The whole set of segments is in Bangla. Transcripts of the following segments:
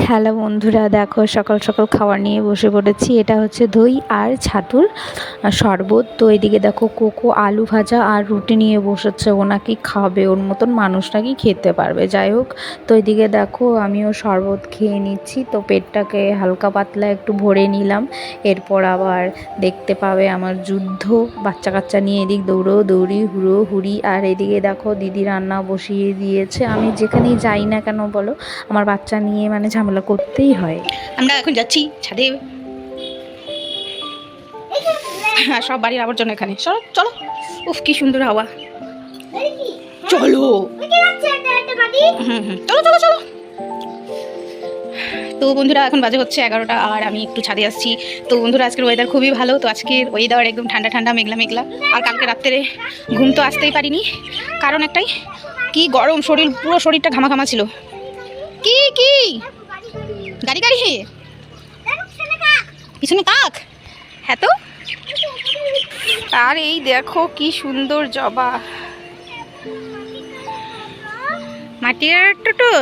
হ্যালো বন্ধুরা, দেখো সকাল সকাল খাবার নিয়ে বসে পড়েছি। এটা হচ্ছে দই আর ছাতুর শরবত। তো এদিকে দেখো কোকো আলু ভাজা আর রুটি নিয়ে বসেছে। ও নাকি খাবে, ওর মতন মানুষ নাকি খেতে পারবে। যাই হোক, তো এদিকে দেখো আমিও শরবত খেয়ে নিচ্ছি। তো পেটটাকে হালকা পাতলা একটু ভরে নিলাম। এরপর আবার দেখতে পাবে আমার যুদ্ধ, বাচ্চা কাচ্চা নিয়ে এদিক দৌড়ো দৌড়ি হুড়ো হুড়ি। আর এদিকে দেখো দিদি রান্না বসিয়ে দিয়েছে। আমি যেখানেই যাই না কেন বলো, আমার বাচ্চা নিয়ে মানে ঝামেলা করতেই হয়। আমরা এখন যাচ্ছি ছাদে। সব বাড়ির আবর্জনা এখানে। চলো চলো, উফ কি সুন্দর হাওয়া। চলো চলো চলো চলো। তো বন্ধুরা এখন বাজে হচ্ছে 11টা, আর আমি একটু ছাদে আসছি। তো বন্ধুরা আজকের ওয়েদার খুবই ভালো। তো আজকের ওয়েদার একদম ঠান্ডা ঠান্ডা, মেঘলা মেঘলা। আর কালকে রাত্রে ঘুম তো আসতেই পারিনি, কারণ একটাই, কি গরম শরীর, পুরো শরীরটা ঘামা ঘামা ছিল। কি কি গাড়ি গাড়ি পিছনে কাক, হ্যাঁ তো। আর এই দেখো কি সুন্দর জবা। মাটির টোটো,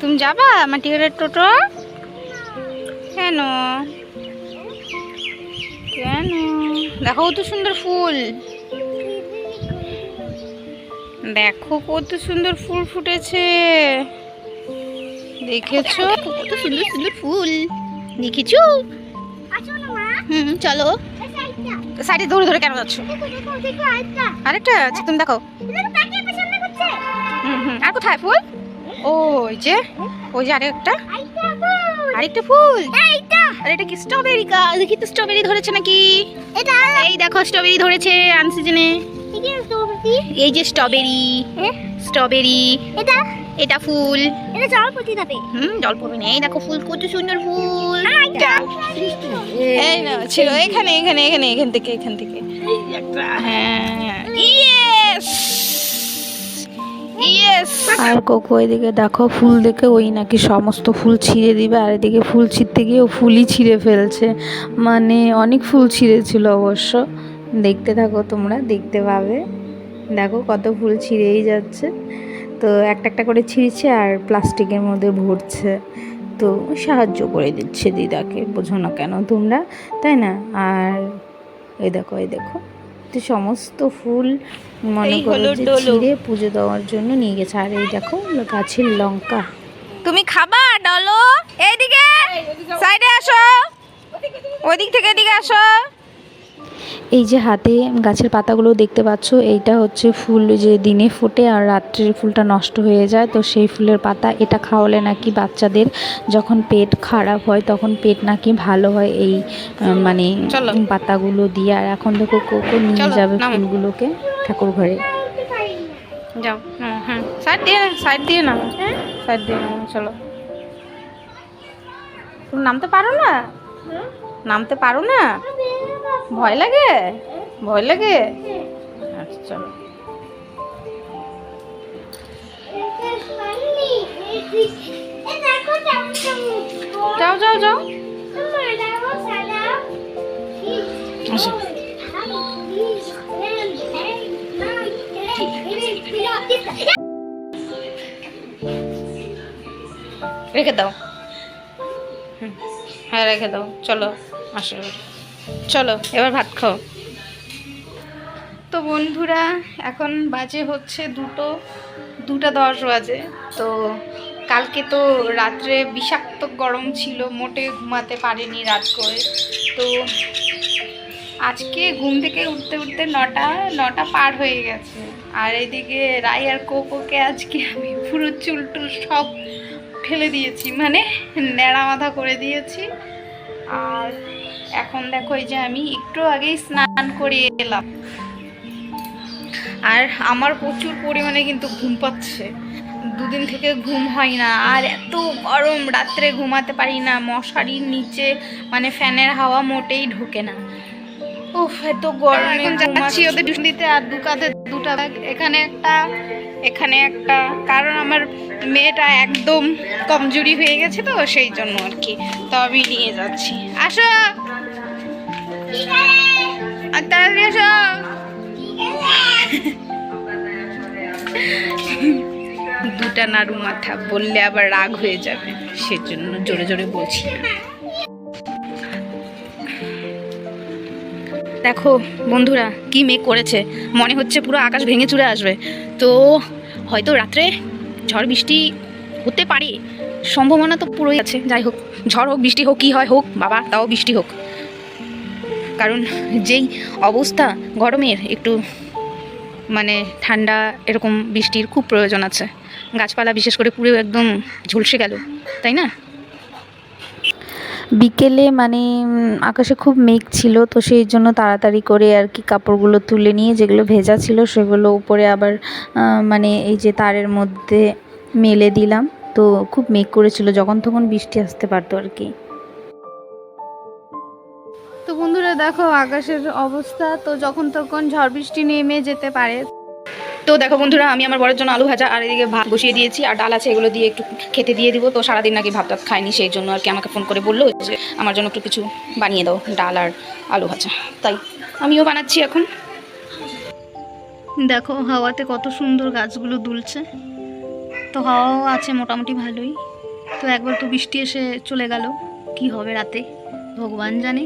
তুমি যাবা মাটির টোটো? কেন কেন? দেখো কত সুন্দর ফুল, দেখো কত সুন্দর ফুল ফুটেছে, দেখেছো কত সুন্দর সুন্দর ফুল, দেখেছো? চলো। সাইডে ধরে ধরে কেন যাচ্ছ? আরেকটা আছে, তুমি দেখো। আর কোথায় ফুল? ওই যে আরেকটা ফুল। আর এটা কি স্ট্রবেরি গাছ? দেখি তো স্ট্রবেরি ধরেছে নাকি। এই দেখো স্ট্রবেরি ধরেছে আনসিজনে। এই যে স্ট্রবেরি, স্ট্রবেরি এটা ফুল। এটা জল পড়তে যাবে। জল পড়বে না। এই দেখো ফুল, কত সুন্দর ফুল। এই না ছিল এখানে এখানে এখানে এখান থেকে হ্যাঁ, ইয়েস ইয়েস। আর কোকো এদিকে দেখো ফুল দেখে ওই নাকি সমস্ত ফুল ছিঁড়ে দিবে। আর এদিকে ফুল ছিঁড়তে গিয়ে ও ফুলই ছিঁড়ে ফেলছে। মানে অনেক ফুল ছিঁড়েছিল অবশ্য। দেখতে থাকো, তোমরা দেখতে পাবে। দেখো কত ফুল ছিঁড়েই যাচ্ছে। তো একটা একটা করে ছিঁড়ছে আর প্লাস্টিকের মধ্যে ভরছে। তো সাহায্য করে দিচ্ছে দিদাকে, বোঝো না কেন তোমরা, তাই না? আর এই দেখো তো সমস্ত ফুল মনে করো যে ছিঁড়ে পুজো দেওয়ার জন্য নিয়ে গেছে। আর এই দেখো গাছের লঙ্কা। তুমি খাবা ডলো? এইদিকে সাইডে আসো, ওইদিক থেকে এদিকে আসো। এই যে হাতে গাছের পাতাগুলো দেখতে পাচ্ছ, এইটা হচ্ছে ফুল যে দিনে ফোটে আর রাত্রের ফুলটা নষ্ট হয়ে যায়। তো সেই ফুলের পাতা, এটা খাওয়ালে নাকি বাচ্চাদের যখন পেট খারাপ হয় তখন পেট নাকি ভালো হয় এই মানে পাতাগুলো দিয়ে। আর এখন দেখো কোকো নিয়ে যাবে ফুলগুলোকে ঠাকুর ঘরে। যাও, সাইড দিয়ে নাও, চলো। তুমি নামতে পারো না? ভয় লাগে? আচ্ছা চলো। যাও আসো। রেখে দাও, হ্যাঁ রেখে দাও। চলো আসো, চলো এবার ভাত খাও। তো বন্ধুরা এখন বাজে হচ্ছে 2:10 বাজে। তো কালকে তো রাত্রে বিষাক্ত গরম ছিল, মোটে ঘুমাতে পারিনি রাত করে। তো আজকে ঘুম থেকে উঠতে 9টা পার হয়ে গেছে। আর এদিকে রাই আর কোকোকে আজকে আমি পুরো চুল সব ফেলে দিয়েছি, মানে ন্যাড়া মাথা করে দিয়েছি। আর এখন দেখো এই যে আমি একটু আগেই স্নান করে এলাম। আর আমার প্রচুর পরিমাণে কিন্তু ঘুম পাচ্ছে, 2 দিন থেকে ঘুম হয় না। আর এত গরম, রাত্রে ঘুমাতে পারি না, মশারির নিচে মানে ফ্যানের হাওয়া মোটেই ঢোকে না। উফ এত গরমে যাচ্ছি ওদের টিউশন দিতে। আর 2 কাঁধে 2টা ব্যাগ, এখানে একটা, কারণ আমার মেয়েটা একদম কমজোরি হয়ে গেছে তো সেই জন্য আর কি। তো আমি নিয়ে যাচ্ছি। আসো আর তাড়াতাড়ি আসো। দুটা নাড়ু মাথা বললে আবার রাগ হয়ে যাবে, সেজন্য জোরে জোরে বলছি না। দেখো বন্ধুরা কি মেঘ করেছে, মনে হচ্ছে পুরো আকাশ ভেঙে চুরে আসবে। তো হয়তো রাত্রে ঝড় বৃষ্টি হতে পারে, সম্ভাবনা তো পুরোই আছে। যাই হোক, ঝড় হোক বৃষ্টি হোক কী হয় হোক বাবা, তাও বৃষ্টি হোক, কারণ যেই অবস্থা গরমের, একটু মানে ঠান্ডা এরকম বৃষ্টির খুব প্রয়োজন আছে। গাছপালা বিশেষ করে পুরো একদম ঝলসে গেল, তাই না? বিকেলে মানে আকাশে খুব মেঘ ছিল, তো সেই জন্য তাড়াতাড়ি করে আর কি কাপড়গুলো তুলে নিয়ে যেগুলো ভেজা ছিল সেগুলো উপরে আবার মানে এই যে তারের মধ্যে মেলে দিলাম। তো খুব মেঘ করেছিল, যখন তখন বৃষ্টি আসতে পারতো আর কি। তো বন্ধুরা দেখো আকাশের অবস্থা, তো যখন তখন ঝড় বৃষ্টি নেমে যেতে পারে। তো দেখো বন্ধুরা, আমি আমার বরের জন্য আলু ভাজা আর এদিকে ভাত বসিয়ে দিয়েছি, আর ডাল আছে, এগুলো দিয়ে একটু খেতে দিয়ে দিব। তো সারাদিন নাকি ভাত টাত খায়নি, সেই জন্য আর কি আমাকে ফোন করে বললো যে আমার জন্য একটু কিছু বানিয়ে দাও, ডাল আর আলু ভাজা। তাই আমিও বানাচ্ছি এখন। দেখো হাওয়াতে কত সুন্দর গাছগুলো দুলছে, তো হাওয়াও আছে মোটামুটি ভালোই। তো একবার তো বৃষ্টি এসে চলে গেল, কি হবে রাতে ভগবান জানে।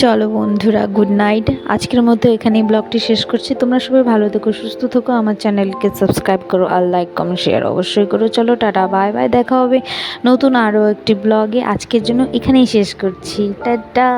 চলো বন্ধুরা, গুড নাইট। আজকের মতো এখানেই ব্লগটি শেষ করছি। তোমরা সবাই ভালো থেকো, সুস্থ থেকো, আমার চ্যানেলকে সাবস্ক্রাইব করো আর লাইক কমেন্ট শেয়ার অবশ্যই করো। চলো টাটা, বাই বাই, দেখা হবে নতুন আরও একটি ব্লগে। আজকের জন্য এখানেই শেষ করছি, টাটা।